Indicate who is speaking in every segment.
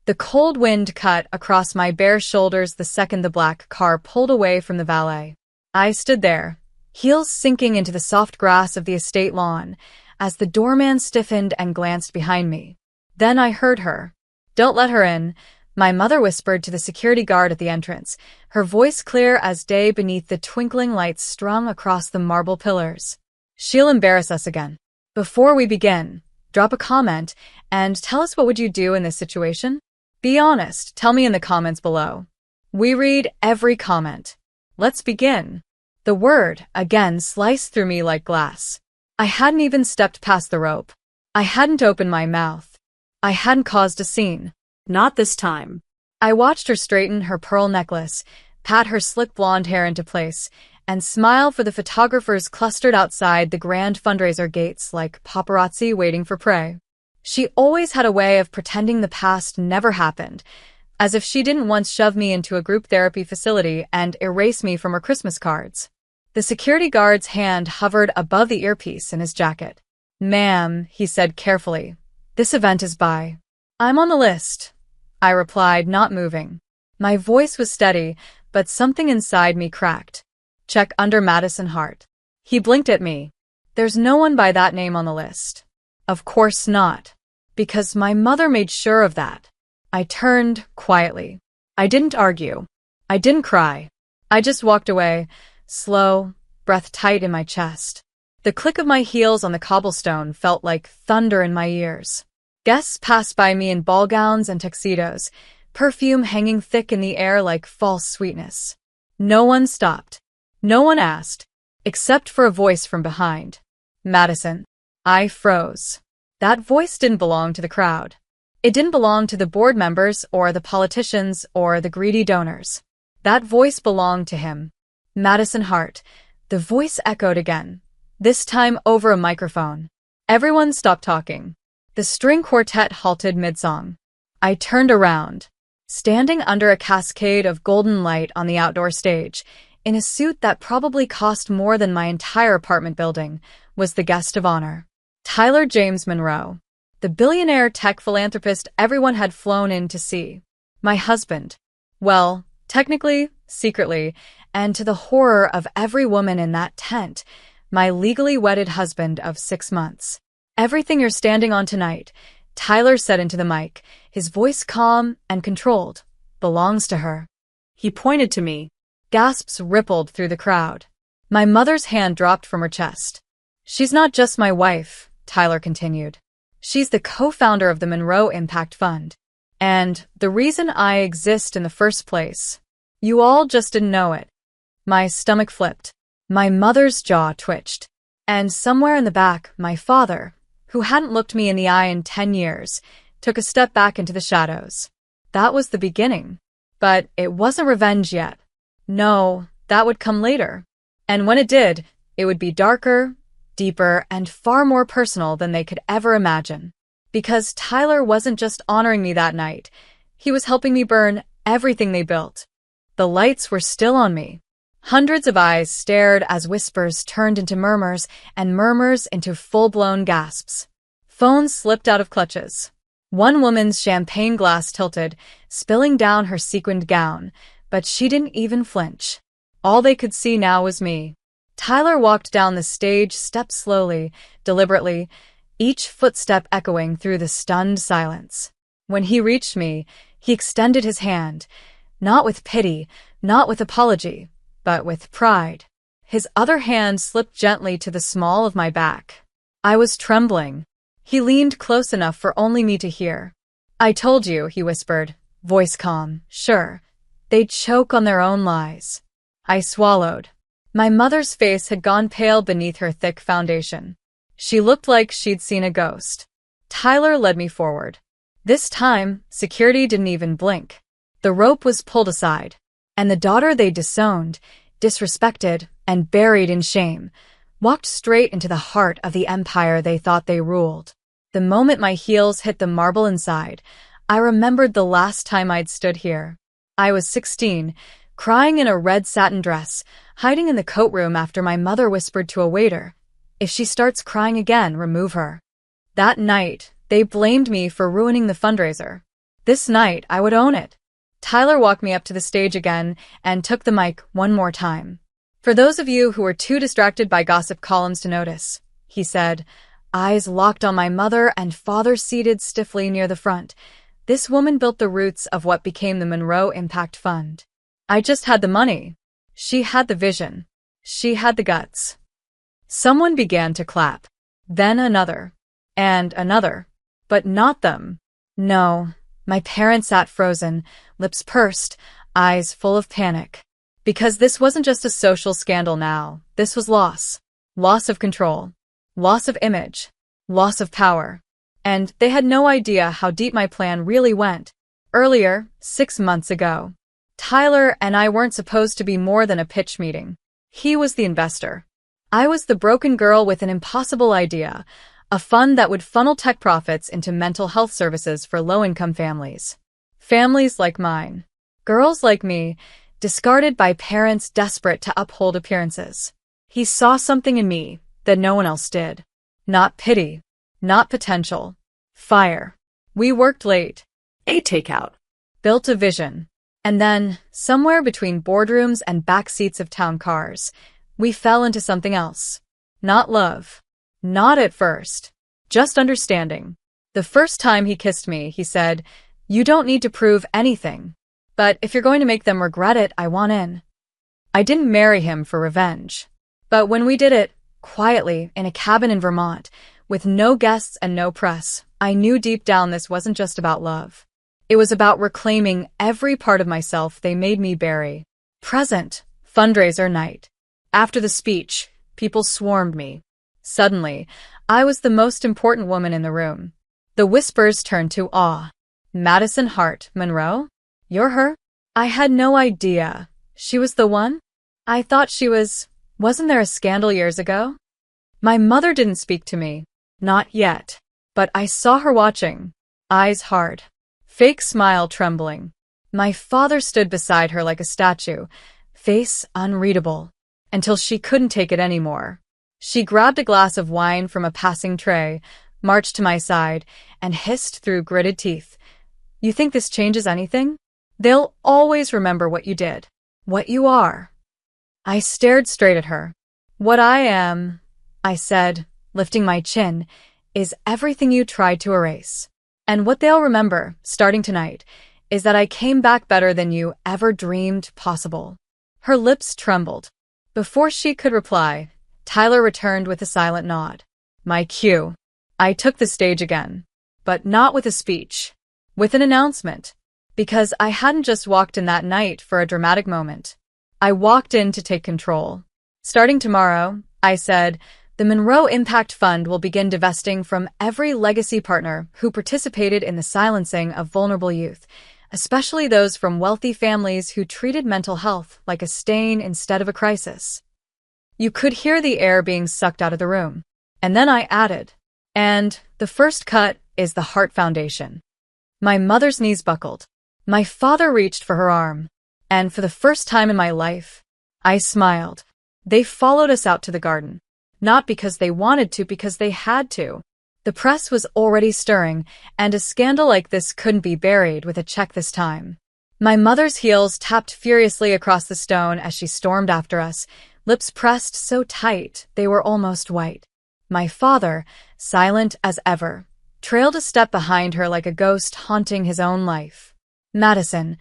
Speaker 1: The cold wind cut across my bare shoulders the second the black car pulled away from the valet. I stood there, heels sinking into the soft grass of the estate lawn, as the doorman stiffened and glanced behind me. Then I heard her. "Don't let her in," my mother whispered to the security guard at the entrance, her voice clear as day beneath the twinkling lights strung across the marble pillars. "She'll embarrass us again. Before we begin, drop a comment and tell us what would you do in this situation? Be honest, tell me in the comments below. We read every comment. Let's begin." The word, again, sliced through me like glass. I hadn't even stepped past the rope. I hadn't opened my mouth. I hadn't caused a scene.
Speaker 2: Not this time.
Speaker 1: I watched her straighten her pearl necklace, pat her slick blonde hair into place, and smile for the photographers clustered outside the grand fundraiser gates like paparazzi waiting for prey. She always had a way of pretending the past never happened, as if she didn't once shove me into a group therapy facility and erase me from her Christmas cards. The security guard's hand hovered above the earpiece in his jacket. "Ma'am," he said carefully, "this event is by." "I'm on the list," I replied, not moving. My voice was steady, but something inside me cracked. "Check under Madison Hart." He blinked at me. "There's no one by that name on the list." "Of course not. Because my mother made sure of that." I turned quietly. I didn't argue. I didn't cry. I just walked away, slow, breath tight in my chest. The click of my heels on the cobblestone felt like thunder in my ears. Guests passed by me in ball gowns and tuxedos, perfume hanging thick in the air like false sweetness. No one stopped. No one asked, except for a voice from behind. "Madison." I froze. That voice didn't belong to the crowd. It didn't belong to the board members or the politicians or the greedy donors. That voice belonged to him. Madison Hart. The voice echoed again, this time over a microphone. Everyone stopped talking. The string quartet halted mid-song. I turned around. Standing under a cascade of golden light on the outdoor stage, in a suit that probably cost more than my entire apartment building, was the guest of honor. Tyler James Monroe, the billionaire tech philanthropist everyone had flown in to see. My husband. Well, technically, secretly, and to the horror of every woman in that tent, my legally wedded husband of 6 months. "Everything you're standing on tonight," Tyler said into the mic, his voice calm and controlled, "belongs to her." He pointed to me. Gasps rippled through the crowd. My mother's hand dropped from her chest. "She's not just my wife," Tyler continued. "She's the co-founder of the Monroe Impact Fund. And the reason I exist in the first place. You all just didn't know it." My stomach flipped. My mother's jaw twitched. And somewhere in the back, my father, who hadn't looked me in the eye in 10 years, took a step back into the shadows. That was the beginning. But it wasn't revenge yet. No, that would come later. And when it did, it would be darker, deeper, and far more personal than they could ever imagine. Because Tyler wasn't just honoring me that night. He was helping me burn everything they built. The lights were still on me. Hundreds of eyes stared as whispers turned into murmurs and murmurs into full-blown gasps. Phones slipped out of clutches. One woman's champagne glass tilted, spilling down her sequined gown, but she didn't even flinch. All they could see now was me. Tyler walked down the stage step slowly, deliberately, each footstep echoing through the stunned silence. When he reached me, he extended his hand, not with pity, not with apology, but with pride. His other hand slipped gently to the small of my back. I was trembling. He leaned close enough for only me to hear. "I told you," he whispered, voice calm. "Sure, they'd choke on their own lies." I swallowed. My mother's face had gone pale beneath her thick foundation. She looked like she'd seen a ghost. Tyler led me forward. This time, security didn't even blink. The rope was pulled aside, and the daughter they disowned, disrespected, and buried in shame, walked straight into the heart of the empire they thought they ruled. The moment my heels hit the marble inside, I remembered the last time I'd stood here. I was 16, crying in a red satin dress, hiding in the coat room after my mother whispered to a waiter, "If she starts crying again, remove her." That night, they blamed me for ruining the fundraiser. This night, I would own it. Tyler walked me up to the stage again and took the mic one more time. For those of you who were too distracted by gossip columns to notice, he said, eyes locked on my mother and father seated stiffly near the front. This woman built the roots of what became the Monroe Impact Fund. I just had the money. She had the vision. She had the guts. Someone began to clap. Then another. And another. But not them. No. My parents sat frozen, lips pursed, eyes full of panic. Because this wasn't just a social scandal now. This was loss. Loss of control. Loss of image. Loss of power. And they had no idea how deep my plan really went. Earlier, 6 months ago, Tyler and I weren't supposed to be more than a pitch meeting. He was the investor. I was the broken girl with an impossible idea, a fund that would funnel tech profits into mental health services for low-income families. Families like mine. Girls like me, discarded by parents desperate to uphold appearances. He saw something in me that no one else did. Not pity. Not potential. Fire. We worked late.
Speaker 2: Ate takeout.
Speaker 1: Built a vision. And then, somewhere between boardrooms and back seats of town cars, we fell into something else. Not love. Not at first. Just understanding. The first time he kissed me, he said, "You don't need to prove anything. But if you're going to make them regret it, I want in." I didn't marry him for revenge. But when we did it, quietly, in a cabin in Vermont, with no guests and no press, I knew deep down this wasn't just about love. It was about reclaiming every part of myself they made me bury. Present. Fundraiser night. After the speech, people swarmed me. Suddenly, I was the most important woman in the room. The whispers turned to awe. Madison Hart Monroe? You're her? I had no idea. She was the one? I thought she was... Wasn't there a scandal years ago? My mother didn't speak to me. Not yet. But I saw her watching. Eyes hard. Fake smile trembling. My father stood beside her like a statue, face unreadable, until she couldn't take it anymore. She grabbed a glass of wine from a passing tray, marched to my side, and hissed through gritted teeth. "You think this changes anything? They'll always remember what you did, what you are." I stared straight at her. "What I am," I said, lifting my chin, "is everything you tried to erase. And what they'll remember, starting tonight, is that I came back better than you ever dreamed possible." Her lips trembled. Before she could reply, Tyler returned with a silent nod. My cue. I took the stage again. But not with a speech. With an announcement. Because I hadn't just walked in that night for a dramatic moment. I walked in to take control. Starting tomorrow, I said, the Monroe Impact Fund will begin divesting from every legacy partner who participated in the silencing of vulnerable youth, especially those from wealthy families who treated mental health like a stain instead of a crisis. You could hear the air being sucked out of the room. And then I added, and the first cut is the Heart Foundation. My mother's knees buckled. My father reached for her arm. And for the first time in my life, I smiled. They followed us out to the garden. Not because they wanted to, because they had to. The press was already stirring, and a scandal like this couldn't be buried with a check this time. My mother's heels tapped furiously across the stone as she stormed after us, lips pressed so tight they were almost white. My father, silent as ever, trailed a step behind her like a ghost haunting his own life. "Madison,"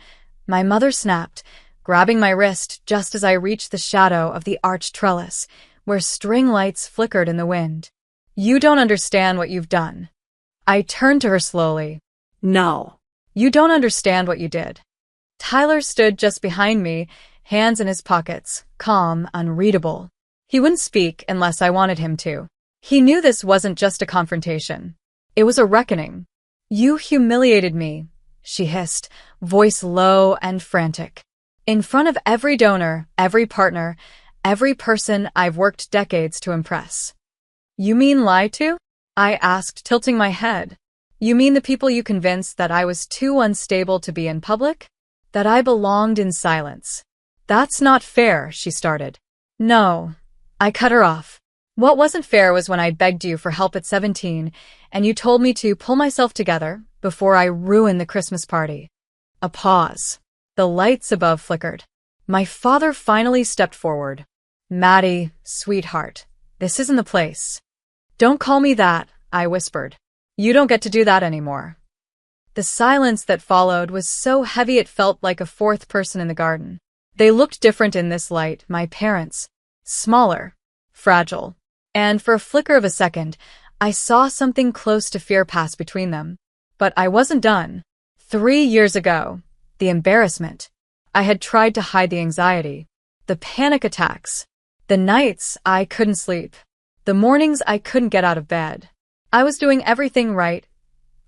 Speaker 1: my mother snapped, grabbing my wrist just as I reached the shadow of the arched trellis, where string lights flickered in the wind. "You don't understand what you've done." I turned to her slowly.
Speaker 2: No.
Speaker 1: "You don't understand what you did." Tyler stood just behind me, hands in his pockets, calm, unreadable. He wouldn't speak unless I wanted him to. He knew this wasn't just a confrontation. It was a reckoning. "You humiliated me," she hissed, voice low and frantic. "In front of every donor, every partner, every person I've worked decades to impress." "You mean lie to?" I asked, tilting my head. "You mean the people you convinced that I was too unstable to be in public? That I belonged in silence?" "That's not fair," she started. "No." I cut her off. What wasn't fair was when I begged you for help at 17, and you told me to pull myself together before I ruined the Christmas party. A pause. The lights above flickered. My father finally stepped forward. Maddie, sweetheart, this isn't the place. Don't call me that, I whispered. You don't get to do that anymore. The silence that followed was so heavy it felt like a fourth person in the garden. They looked different in this light, my parents. Smaller, fragile. And for a flicker of a second, I saw something close to fear pass between them. But I wasn't done. 3 years ago, the embarrassment. I had tried to hide the anxiety, the panic attacks, the nights I couldn't sleep, the mornings I couldn't get out of bed. I was doing everything right.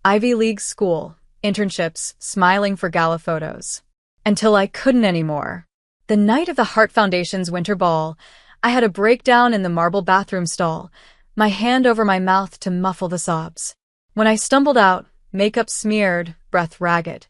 Speaker 1: Ivy League school, internships, smiling for gala photos. Until I couldn't anymore. The night of the Heart Foundation's winter ball, I had a breakdown in the marble bathroom stall, my hand over my mouth to muffle the sobs. When I stumbled out, makeup smeared, breath ragged,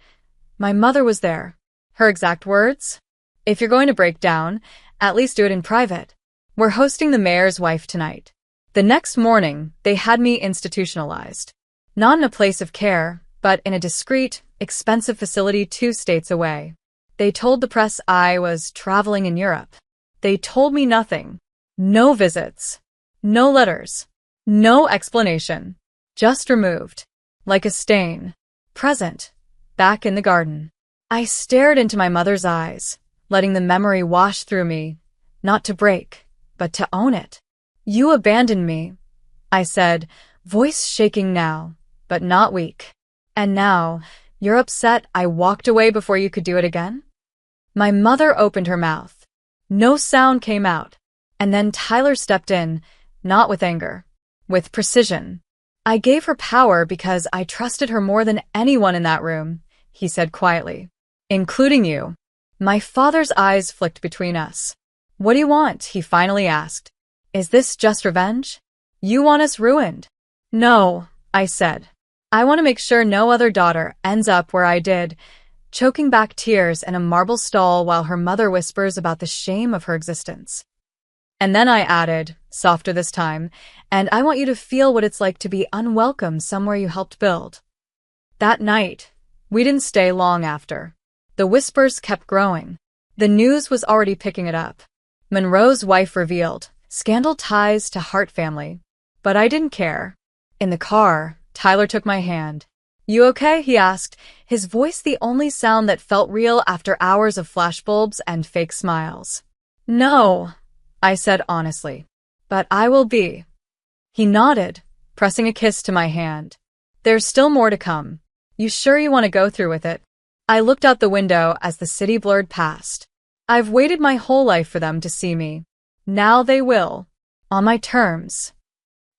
Speaker 1: my mother was there. Her exact words? If you're going to break down, at least do it in private. We're hosting the mayor's wife tonight. The next morning, they had me institutionalized. Not in a place of care, but in a discreet, expensive facility 2 states away. They told the press I was traveling in Europe. They told me nothing. No visits. No letters. No explanation. Just removed. Like a stain. Present. Back in the garden. I stared into my mother's eyes, letting the memory wash through me, not to break, but to own it. You abandoned me, I said, voice shaking now, but not weak. And now, you're upset I walked away before you could do it again? My mother opened her mouth. No sound came out. And then Tyler stepped in, not with anger, with precision. I gave her power because I trusted her more than anyone in that room, he said quietly. Including you. My father's eyes flicked between us. What do you want? He finally asked. Is this just revenge? You want us ruined? No, I said. I want to make sure no other daughter ends up where I did, choking back tears in a marble stall while her mother whispers about the shame of her existence. And then I added, softer this time, and I want you to feel what it's like to be unwelcome somewhere you helped build. That night, we didn't stay long after. The whispers kept growing. The news was already picking it up. Monroe's wife revealed scandal ties to Hart family. But I didn't care. In the car, Tyler took my hand. You okay? He asked, his voice the only sound that felt real after hours of flashbulbs and fake smiles. No, I said honestly. But I will be. He nodded, pressing a kiss to my hand. There's still more to come. You sure you want to go through with it? I looked out the window as the city blurred past. I've waited my whole life for them to see me. Now they will. On my terms.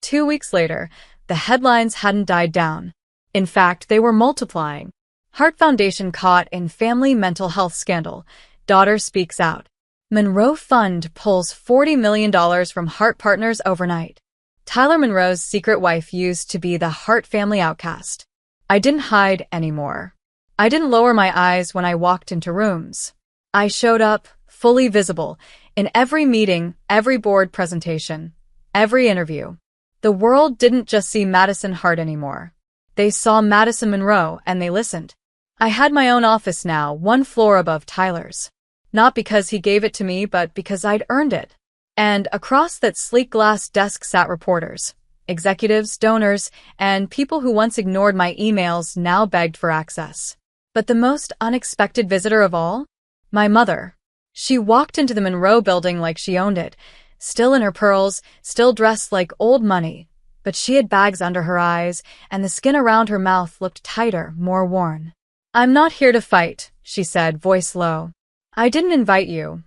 Speaker 1: 2 weeks later, the headlines hadn't died down. In fact, they were multiplying. Heart Foundation caught in family mental health scandal. Daughter speaks out. Monroe Fund pulls $40 million from Hart partners overnight. Tyler Monroe's secret wife used to be the Hart family outcast. I didn't hide anymore. I didn't lower my eyes when I walked into rooms. I showed up, fully visible, in every meeting, every board presentation, every interview. The world didn't just see Madison Hart anymore. They saw Madison Monroe, and they listened. I had my own office now, 1 floor above Tyler's. Not because he gave it to me, but because I'd earned it. And across that sleek glass desk sat reporters, executives, donors, and people who once ignored my emails now begged for access. But the most unexpected visitor of all? My mother. She walked into the Monroe building like she owned it, still in her pearls, still dressed like old money. But she had bags under her eyes, and the skin around her mouth looked tighter, more worn. I'm not here to fight, she said, voice low. I didn't invite you,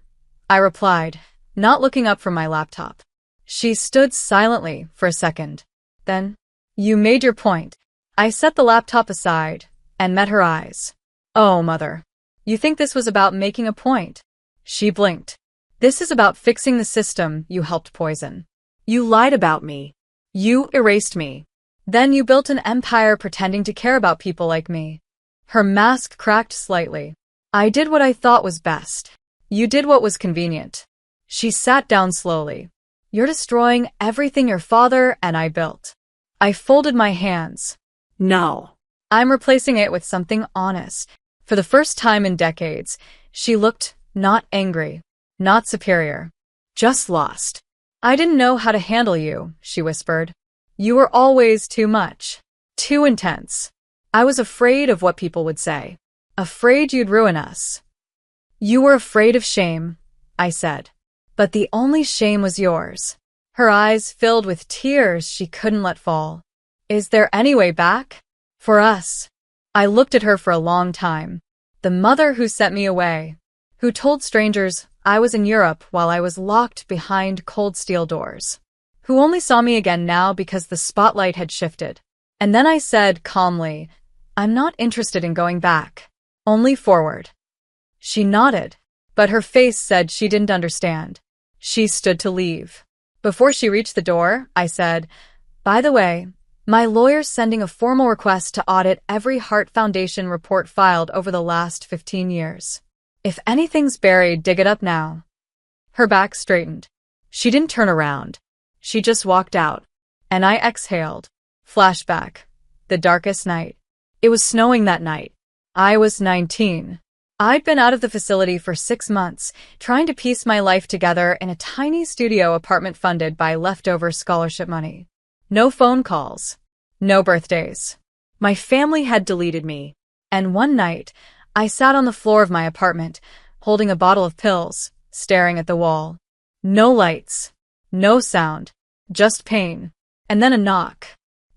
Speaker 1: I replied, not looking up from my laptop. She stood silently for a second. Then, you made your point. I set the laptop aside and met her eyes. Oh, Mother. You think this was about making a point? She blinked. This is about fixing the system you helped poison.
Speaker 2: You lied about me.
Speaker 1: You erased me. Then you built an empire pretending to care about people like me. Her mask cracked slightly. I did what I thought was best. You did what was convenient. She sat down slowly. You're destroying everything your father and I built. I folded my hands.
Speaker 2: No.
Speaker 1: I'm replacing it with something honest. For the first time in decades, she looked not angry, not superior, just lost. I didn't know how to handle you, she whispered. You were always too much, too intense. I was afraid of what people would say, afraid you'd ruin us. You were afraid of shame, I said. But the only shame was yours. Her eyes filled with tears she couldn't let fall. Is there any way back? For us. I looked at her for a long time. The mother who sent me away, who told strangers I was in Europe while I was locked behind cold steel doors, who only saw me again now because the spotlight had shifted. And then I said calmly, I'm not interested in going back, only forward. She nodded, but her face said she didn't understand. She stood to leave. Before she reached the door, I said, by the way, my lawyer's sending a formal request to audit every Heart Foundation report filed over the last 15 years. If anything's buried, dig it up now. Her back straightened. She didn't turn around. She just walked out. And I exhaled. Flashback. The darkest night. It was snowing that night. I was 19. I'd been out of the facility for 6 months, trying to piece my life together in a tiny studio apartment funded by leftover scholarship money. No phone calls. No birthdays. My family had deleted me. And one night, I sat on the floor of my apartment, holding a bottle of pills, staring at the wall. No lights. No sound. Just pain. And then a knock.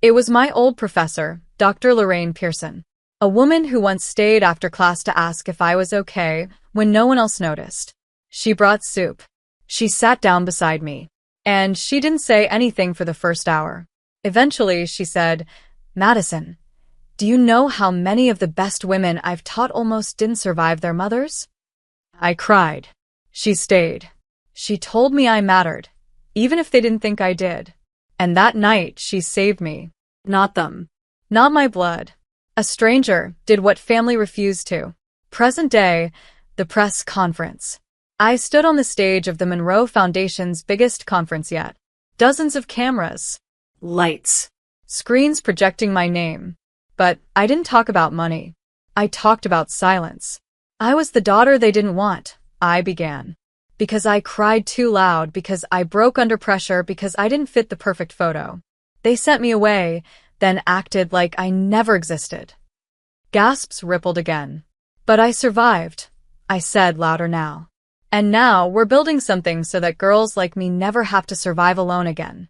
Speaker 1: It was my old professor, Dr. Lorraine Pearson. A woman who once stayed after class to ask if I was okay when no one else noticed. She brought soup. She sat down beside me. And she didn't say anything for the first hour. Eventually, she said, Madison, do you know how many of the best women I've taught almost didn't survive their mothers? I cried. She stayed. She told me I mattered, even if they didn't think I did. And that night, she saved me. Not them. Not my blood. A stranger did what family refused to. Present day, the press conference. I stood on the stage of the Monroe Foundation's biggest conference yet. Dozens of cameras. Lights. Screens projecting my name. But I didn't talk about money. I talked about silence. I was the daughter they didn't want, I began. Because I cried too loud, because I broke under pressure, because I didn't fit the perfect photo. They sent me away, then acted like I never existed. Gasps rippled again. But I survived, I said louder now. And now we're building something so that girls like me never have to survive alone again.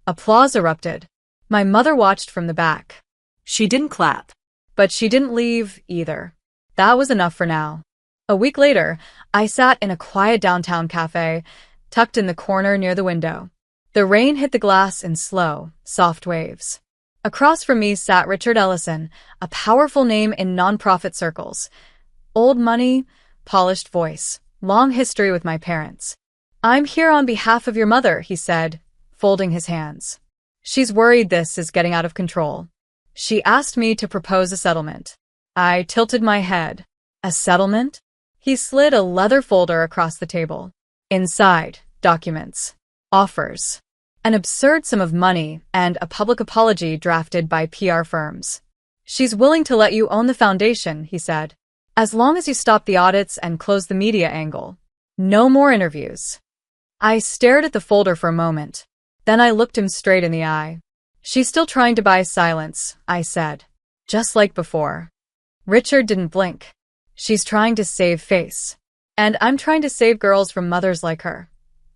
Speaker 1: Applause erupted. My mother watched from the back. She didn't clap. But she didn't leave either. That was enough for now. A week later, I sat in a quiet downtown cafe, tucked in the corner near the window. The rain hit the glass in slow, soft waves. Across from me sat Richard Ellison, a powerful name in nonprofit circles. Old money, polished voice, long history with my parents. I'm here on behalf of your mother, he said, folding his hands. She's worried this is getting out of control. She asked me to propose a settlement. I tilted my head. A settlement? He slid a leather folder across the table. Inside, documents, offers, an absurd sum of money, and a public apology drafted by PR firms. She's willing to let you own the foundation, he said, as long as you stop the audits and close the media angle. No more interviews. I stared at the folder for a moment. Then I looked him straight in the eye. She's still trying to buy silence, I said. Just like before. Richard didn't blink. She's trying to save face. And I'm trying to save girls from mothers like her,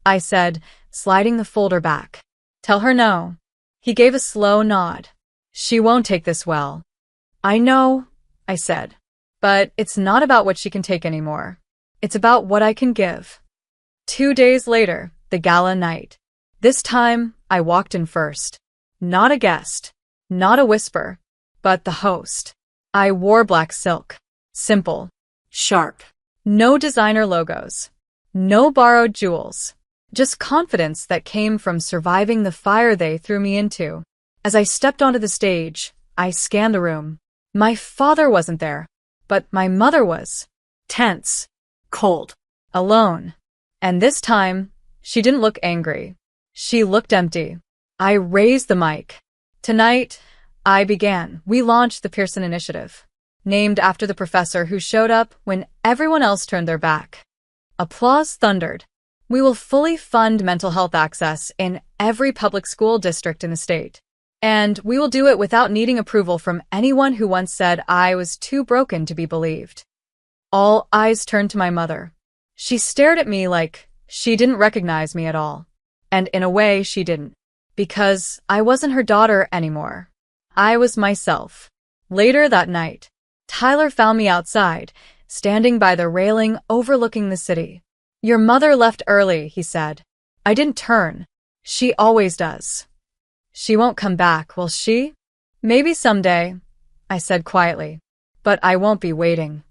Speaker 1: I said, sliding the folder back. Tell her no. He gave a slow nod. She won't take this well. I know, I said. But it's not about what she can take anymore. It's about what I can give. 2 days later, the gala night. This time, I walked in first. Not a guest. Not a whisper. But the host. I wore black silk. Simple. Sharp. No designer logos. No borrowed jewels. Just confidence that came from surviving the fire they threw me into. As I stepped onto the stage, I scanned the room. My father wasn't there, but my mother was. Tense. Cold. Alone. And this time, she didn't look angry. She looked empty. I raised the mic. Tonight, I began. We launched the Pearson Initiative, named after the professor who showed up when everyone else turned their back. Applause thundered. We will fully fund mental health access in every public school district in the state. And we will do it without needing approval from anyone who once said I was too broken to be believed. All eyes turned to my mother. She stared at me like she didn't recognize me at all. And in a way, she didn't. Because I wasn't her daughter anymore. I was myself. Later that night, Tyler found me outside, standing by the railing overlooking the city. Your mother left early, he said. I didn't turn. She always does. She won't come back, will she? Maybe someday, I said quietly. But I won't be waiting.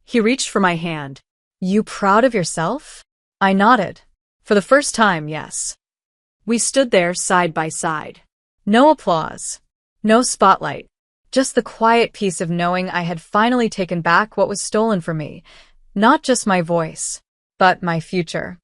Speaker 2: He reached for my hand.
Speaker 1: You proud of yourself? I nodded. For the first time, yes.
Speaker 2: We stood there side by side.
Speaker 1: No applause. No spotlight. Just the quiet peace of knowing I had finally taken back what was stolen from me. Not just my voice, but my future.